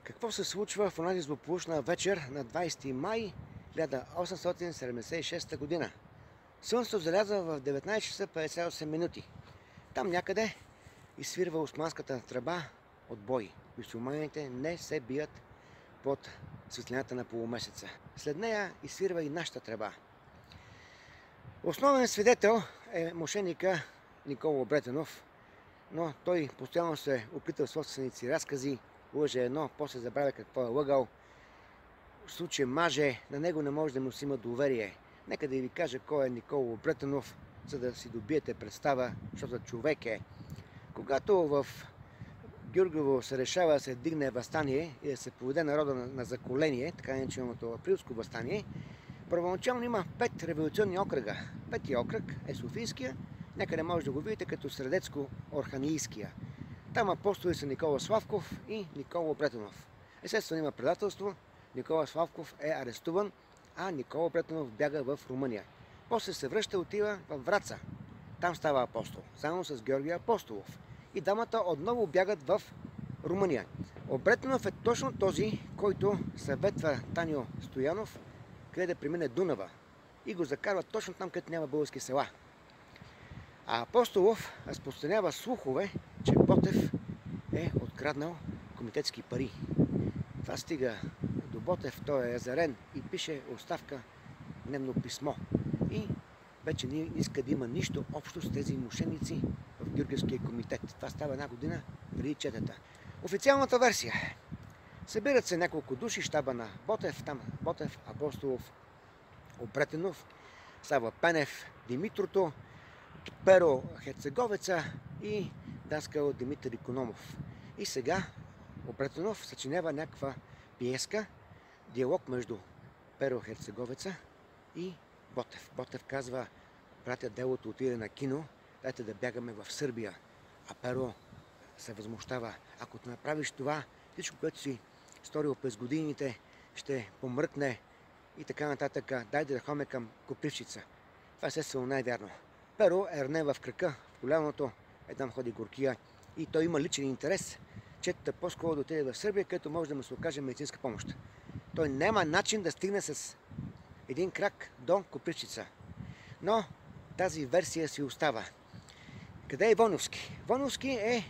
Какво се случва в онази злополучна вечер на 20 май 1876 година? Слънцето залязва в 19 часа 58 минути. Там някъде изсвирва османската тръба от бой. Мюсюлманите не се бият под светлината на полумесеца. След нея изсвирва и нашата тръба. Основен свидетел е мошеника Никола Бретенов, но той постоянно се опитва в собствените си разкази, лъже едно, после забравя какво е лъгал. В случай маже, на него не може да му си има доверие. Нека да ви кажа кой е Никола Бретенов, за да си добиете представа, защото човек е. Когато в Гюргево се решава да се дигне въстание и да се поведе народа на заколение, така нареченото априлско въстание, първоначално има 5 революционни окръга. Петия окръг е Софийския, някъде може да го видите като Средецко-Орханийския. Там апостоли са Никола Славков и Никола Бретенов. Естествено има предателство, Никола Славков е арестуван, а Никола Бретенов бяга в Румъния. После се връща и отива в Враца. Там става апостол, заедно с Георги Апостолов. И дамата отново бягат в Румъния. Бретенов е точно този, който съветва Танио Стоянов, къде да премине Дунава. И го закарва точно там, където няма български села. А Апостолов разпространява слухове, че Ботев е откраднал комитетски пари. Това стига до Ботев, той е язарен и пише оставка, дневно писмо. И вече не иска да има нищо общо с тези мошеници в Георгиевския комитет. Това става една година преди четата. Официалната версия. Събират се няколко души, щаба на Ботев, там Ботев, Апостолов, Бретенов, Сава Пенев, Димитрото, Перо Херцеговеца и Даскал Димитър Икономов. И сега Бретенов съчинява някаква пиеска, диалог между Перо Херцеговеца и Ботев. Ботев казва: братя, делото отиде на кино, дайте да бягаме в Сърбия. А Перо се възмущава: ако ти направиш това, всичко, което си сторил през годините, ще помръкне и така нататък. Дайте да ходим към Копривщица. Това е естествено най-вярно. Перо е ранен в крака, в коляното, там ходи горкия и той има личен интерес, че по-скоро да отиде в Сърбия, където може да му се окаже медицинска помощ. Той няма начин да стигне с един крак до Копривщица. Но тази версия си остава. Къде е Воновски? Воновски е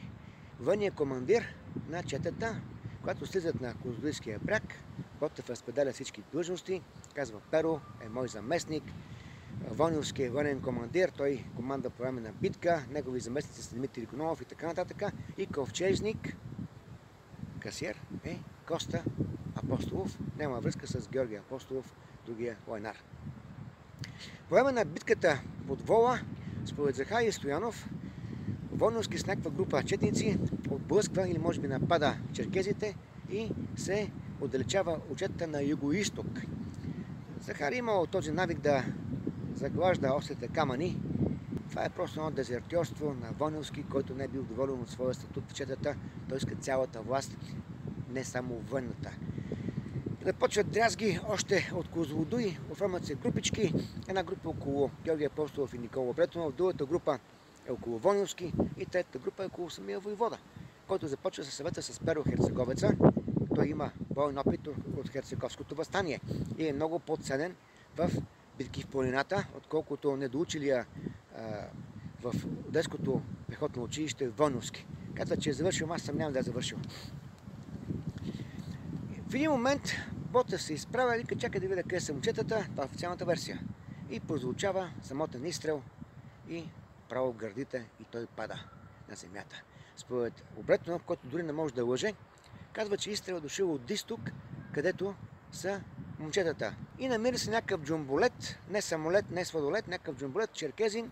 военният командир на четата, когато слизат на Козлодуйския бряг. Ботев разпределя всички длъжности, казва: Перо е мой заместник. Воновски е военен командир, той команда по време на битка, негови заместници са Димитър Икономов и така нататък. И ковчежник, касиер е Коста Апостолов, няма връзка с Георги Апостолов, другия войнар. По време на битката под Вола, според Захарий Стоянов, Воновски с някаква група четници отблъсква или може би напада черкезите и се отдалечава от четата на юго-исток. Захарий имал този навик да заглажда острите камъни. Това е просто едно дезертьорство на Воновски, който не е бил доволен от своя статут в четата. Той иска цялата власт, не само военната. Започват дрязги още от Козлодуй, оформят се групички. Една група около Георги Апостолов и Никола Бретенов, другата група е около Воновски и третата група е около самия войвода, който започва със съвета с Перо Херцеговеца. Той има боен опит от Херцеговското въстание и е много по-ценен в битки в планината, отколкото недоучилия в Одеското пехотно училище Воновски. Казва, че е завършил, аз съмнявам да е завършил. В един момент Ботев се изправя и вика: чакай да видя къде са момчетата, това е официалната версия. И прозвучава самотен изстрел и право в гърдите и той пада на земята. Според Бретенов, който дори не може да лъже, казва, че изстрел е дошъл от изток, където са момчетата. И намира се някакъв джумболет, не самолет, не сладолет, някакъв джумболет, черкезин,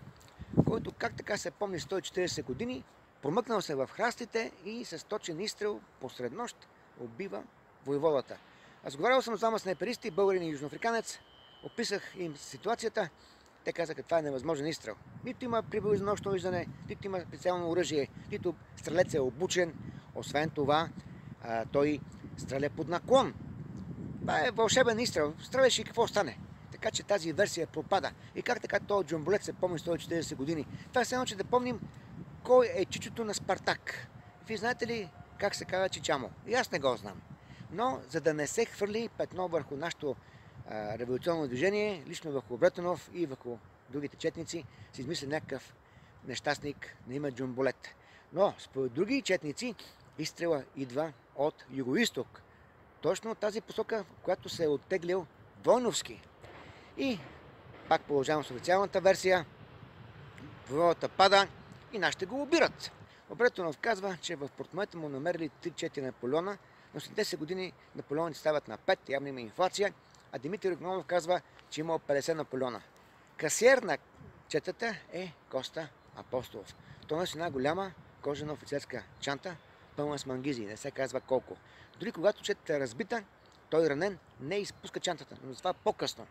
който как така се помни 140 години, промъкнал се в храстите и с точен изстрел посред нощ убива войводата. Аз говорил съм с двама снайперисти, българин и южноафриканец, описах им ситуацията. Те казаха: това е невъзможен изстрел. Нито има прибор за нощно виждане, нито има специално оръжие, нито стрелец е обучен. Освен това, той стреля под наклон. Това е вълшебен изстрел. Стреляш и какво стане? Така че тази версия пропада. И как така този джумболет се помни 140 години? Това е само, че да помним кой е чичото на Спартак. Вие знаете ли как се казва Чичамо? И аз не го знам. Но за да не се хвърли петно върху нашето революционно движение, лично върху Бретонов и върху другите четници, се измисля някакъв нещастник на име Джумболет. Но според други четници изстрела идва от югоизток. Точно от тази посока, в която се е оттеглил Войновски. И пак продължавам с официалната версия. Войводата пада и нашите го обират. Бретонов казва, че в портмонета му намерили 3-4 Наполеона, но след 10 години Наполеоните стават на 5, явно има инфлация, а Димитър Икономов казва, че имал 50 Наполеона. Касиер на четата е Коста Апостолов. Той носи една голяма кожена офицерска чанта, пълна с мангизи, не се казва колко. Дори когато четата е разбита, той ранен не изпуска чантата, но затова по-късно.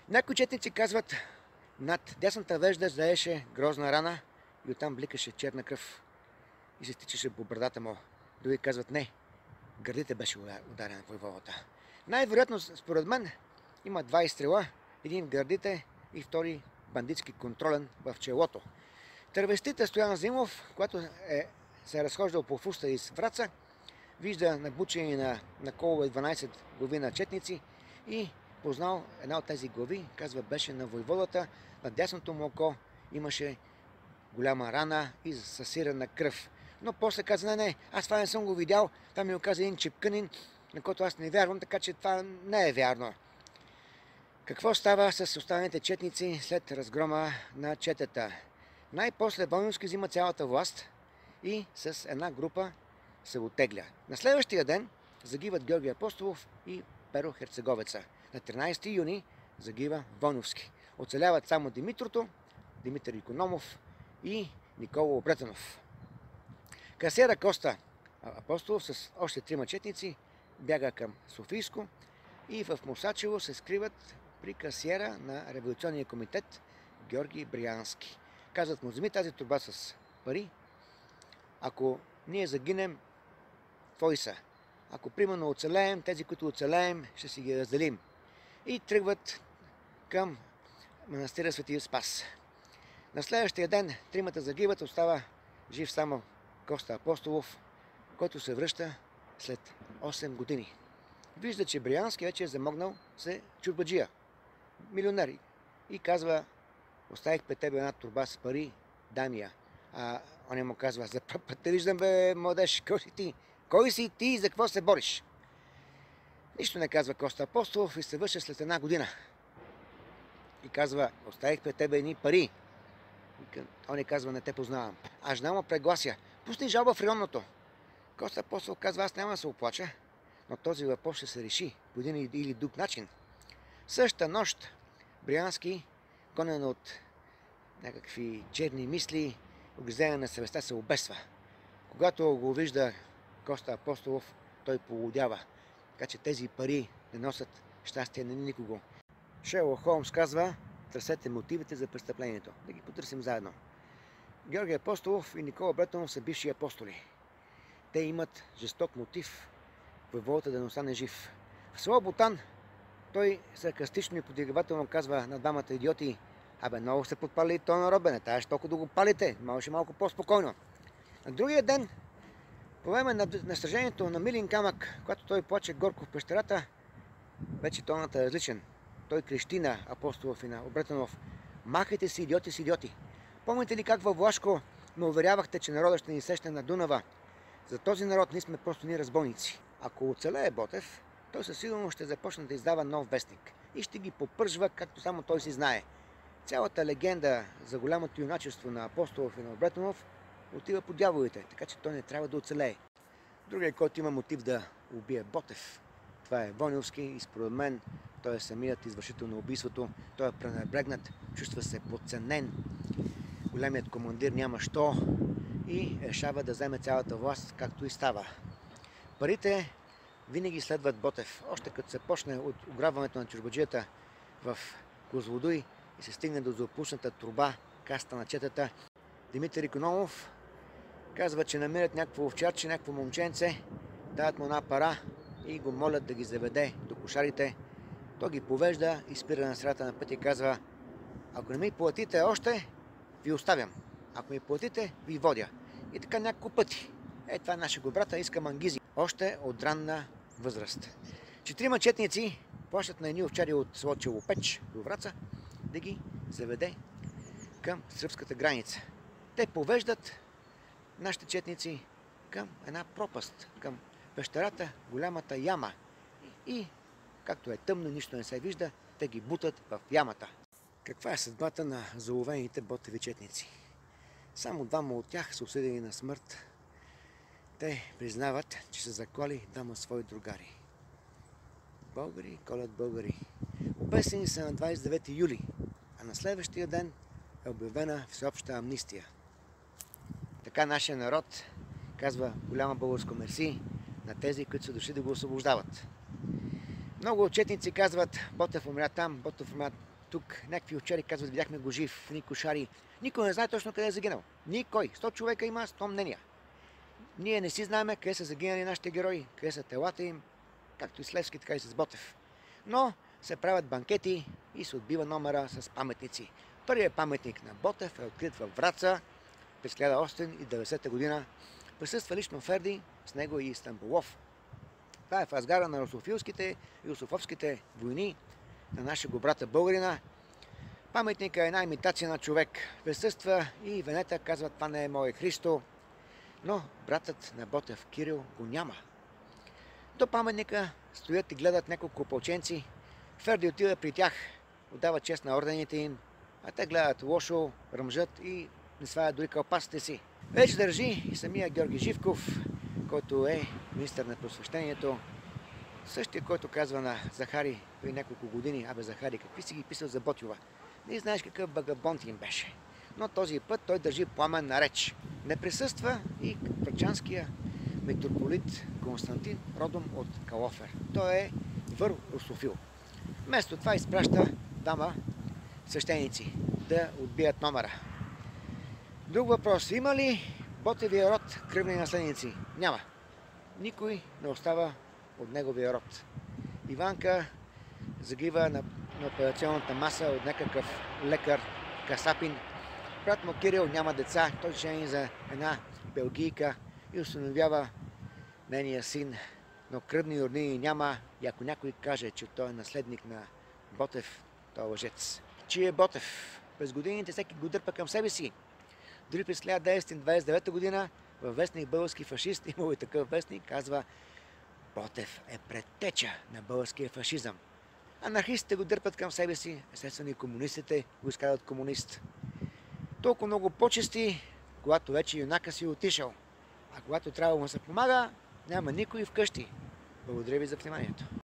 Някои четници казват, над дясната вежда заеше грозна рана и оттам бликаше черна кръв и се стичаше по брадата му. Други казват не, гърдите беше ударен войводата. Най-вероятно, според мен, има два изстрела, един в гърдите и втори бандитски контролен в челото. Тървестите Стоян Зимов, когато се е разхождал по фуста из Враца, вижда набучени на колове 12 глави на четници и познал една от тези глави, казва, беше на войводата, на дясното му око имаше голяма рана и съсирана кръв. Но после каза, не, аз това не съм го видял, това ми оказа един чепканин, на който аз не вярвам, така че това не е вярно. Какво става с останалите четници след разгрома на четата? Най-после Войновски взима цялата власт и с една група се оттегля. На следващия ден загиват Георги Апостолов и Перо Херцеговеца. На 13 юни загива Войновски. Оцеляват само Димитър Икономов и Никола Бретонов. Касиера Коста Апостолов с още 3 четници бяга към Софийско и в Мусачево се скриват при касиера на революционния комитет Георги Бриянски. Казват му, вземи тази торба с пари, ако ние загинем, твои са. Ако примерно оцелеем, тези, които оцелеем, ще си ги разделим. И тръгват към манастира Свети Спас. На следващия ден тримата загиват, остава жив само Коста Апостолов, който се връща след 8 години. Вижда, че Бриянски вече е замогнал се чурбаджия, милионер, и казва, оставих пред тебе една торба с пари, дай ми я. А он му казва, за път те виждам, бе, младеж, кой си ти? Кой си ти и за какво се бориш? Нищо не казва Коста Апостолов и се върша след 1 година. И казва, оставих пред тебе едни пари. Он казва, не те познавам. А жена му преглася, пусни жалба в районното. Коста Апостолов казва, аз няма да се оплача, но този въпрос ще се реши по един или друг начин. Същата нощ Бриянски, гонен от някакви черни мисли, огризение на съвестта, се обесва. Когато го вижда Коста Апостолов, той полудява. Така че тези пари не носят щастие на никого. Шерлок Холмс казва, търсете мотивите за престъплението. Да ги потърсим заедно. Георги Апостолов и Никола Бретонов са бивши апостоли. Те имат жесток мотив войводата да не остане жив. В село Ботан той саркастично и подигравателно казва на двамата идиоти, абе, много сте подпалили този народ, бе, не трябваше толкова да го палите, малко малко по-спокойно. На другия ден, по време на сражението на Милин камък, когато той плаче горко в пещерата, вече тоната е различен. Той крещи на Апостолов и на Бретонов, махайте си, идиоти с идиоти. Помните ли как във Влашко ме уверявахте, че народът ще ни срещне на Дунава? За този народ ние сме просто ни разбойници. Ако оцелее Ботев, той със сигурност ще започне да издава нов вестник и ще ги попържва, както само той си знае. Цялата легенда за голямото юначество на Апостолов и на Бретонов отива по дяволите, така че той не трябва да оцелее. Другият, който има мотив да убие Ботев, това е Войновски и според мен той е самият извършител на убийството. Той е пренебрегнат, чувства се подценен. Големият командир няма що и решава да вземе цялата власт, както и става. Парите винаги следват Ботев. Още като се почне от ограбването на чорбаджията в Козлодуй и се стигне до запусната труба, каста на четата, Димитър Икономов казва, че намират някакво овчарче, някакво момченце, дават му една пара и го молят да ги заведе до кошарите. Той ги повежда и спира на средата на пътя и казва, ако не ми платите още, ви оставям. Ако ми платите, ви водя. И така няколко пъти. Това е нашия брата, иска мангизи. Още от ранна възраст. 4 четници плащат на едни овчари от село Челопеч до Враца да ги заведе към сръбската граница. Те повеждат нашите четници към една пропаст, към пещерата, голямата яма. И, както е тъмно, нищо не се вижда, те ги бутат в ямата. Каква е съдбата на заловените ботеви четници? Само двама от тях са осъдени на смърт. Те признават, че са заклали двама свои другари. Българи колят българи. Обесени са на 29 юли, а на следващия ден е обявена всеобща амнистия. Така нашия народ казва голямо българско мерси на тези, които са дошли да го освобождават. Много отчетници казват, Ботев умря там, Ботев умря тук. Някакви овчари казват, видяхме го жив в едни кошари. Никой не знае точно къде е загинал. Никой. 100 човека има 100 мнения. Ние не си знаем къде са загинали нашите герои, къде са телата им, както и с Левски, така и с Ботев. Но се правят банкети и се отбива номера с паметници. Първият паметник на Ботев е открит във Враца през 1890 година. Присъства лично Ферди, с него и Стамболов. Това е в разгара на русофовските войни на нашия брата българина. Паметника е една имитация на човек. Присъства и Венета казва, това не е мое Христо. Но братът на Ботев, Кирил, го няма. До паметника стоят и гледат няколко опълченци. Ферди отива при тях, отдава чест на ордените им, а те гледат лошо, ръмжат и не свалят дори кълпасите си. Вече държи и самия Георги Живков, който е министър на просвещението. Същия, който казва на Захари преди няколко години, абе Захари, какви си ги писал за Ботйова? Не знаеш какъв багабонт им беше. Но този път той държи пламенна реч. Не присъства и врачанския митрополит Константин, родом от Калофер. Той е русофил. Вместо това изпраща двама свещеници да отбият номера. Друг въпрос. Има ли Ботевия род кръвни наследници? Няма. Никой не остава от неговия род. Иванка загива на операционната маса от някакъв лекар, касапин. Брат му Кирил няма деца, той жени за една белгийка и установява нейния син, но кръвни роднини няма и ако някой каже, че той е наследник на Ботев, той е лъжец. Чий е Ботев? През годините всеки го дърпа към себе си. Дори през 1929 година във вестник Български фашист, имало и такъв вестник, казва Ботев е предтеча на българския фашизъм. Анархистите го дърпат към себе си, естествено и комунистите го изказват комунист. Толкова много почести, когато вече юнака си отишъл. А когато трябва да му се помага, няма никой вкъщи. Благодаря ви за вниманието.